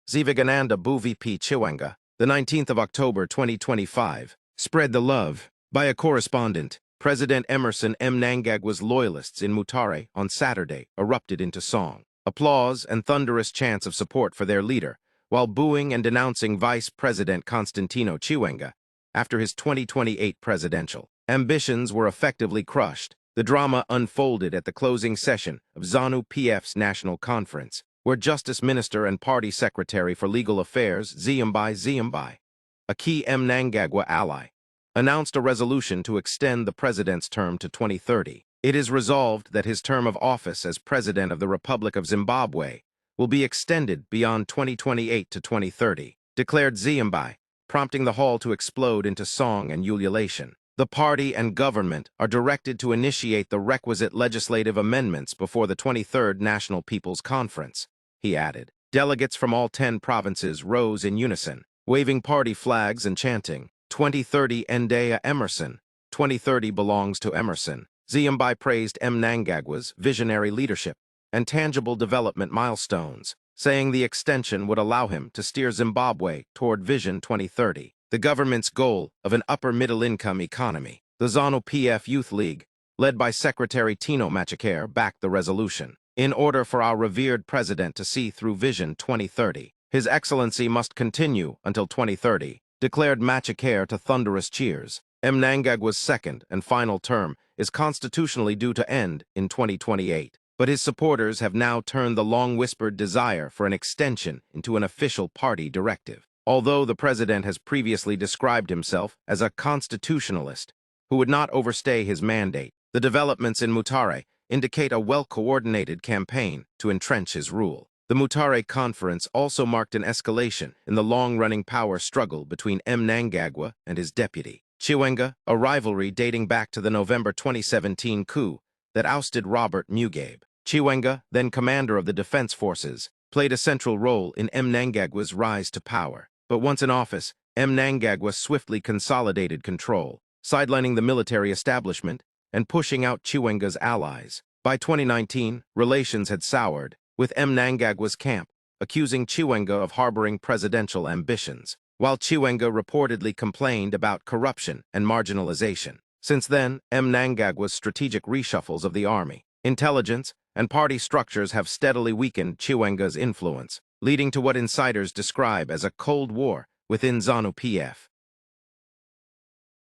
Zvigananda Boo VP Chiwenga, the 19th of October 2025, spread the love. By a correspondent, President Emmerson Mnangagwa's loyalists in Mutare on Saturday erupted into song, applause, and thunderous chants of support for their leader, while booing and denouncing Vice President Constantino Chiwenga after his 2028 presidential ambitions were effectively crushed. The drama unfolded at the closing session of ZANU-PF's National Conference, where Justice Minister and Party Secretary for Legal Affairs ZVAITWA, a key Mnangagwa ally, announced a resolution to extend the president's term to 2030. It is resolved that his term of office as President of the Republic of Zimbabwe will be extended beyond 2028 to 2030, declared ZVAITWA, prompting the hall to explode into song and ululation. The party and government are directed to initiate the requisite legislative amendments before the 23rd National People's Conference, he added. Delegates from all 10 provinces rose in unison, waving party flags and chanting, 2030 Ndaya Emmerson, 2030 belongs to Emmerson. ZVAITWA praised Mnangagwa's visionary leadership and tangible development milestones, saying the extension would allow him to steer Zimbabwe toward Vision 2030, the government's goal of an upper-middle-income economy. The ZANU-PF Youth League, led by Secretary Tino Machakere, backed the resolution. In order for our revered president to see through Vision 2030, His Excellency must continue until 2030, declared Machakere to thunderous cheers. Mnangagwa's second and final term is constitutionally due to end in 2028, but his supporters have now turned the long-whispered desire for an extension into an official party directive. Although the president has previously described himself as a constitutionalist who would not overstay his mandate, the developments in Mutare indicate a well-coordinated campaign to entrench his rule. The Mutare Conference also marked an escalation in the long-running power struggle between Mnangagwa and his deputy, Chiwenga, a rivalry dating back to the November 2017 coup that ousted Robert Mugabe. Chiwenga, then commander of the Defense Forces, played a central role in Mnangagwa's rise to power. But once in office, Mnangagwa swiftly consolidated control, sidelining the military establishment and pushing out Chiwenga's allies. By 2019, relations had soured, with Mnangagwa's camp accusing Chiwenga of harboring presidential ambitions, while Chiwenga reportedly complained about corruption and marginalization. Since then, Mnangagwa's strategic reshuffles of the army, intelligence, and party structures have steadily weakened Chiwenga's influence, leading to what insiders describe as a Cold War within ZANU-PF.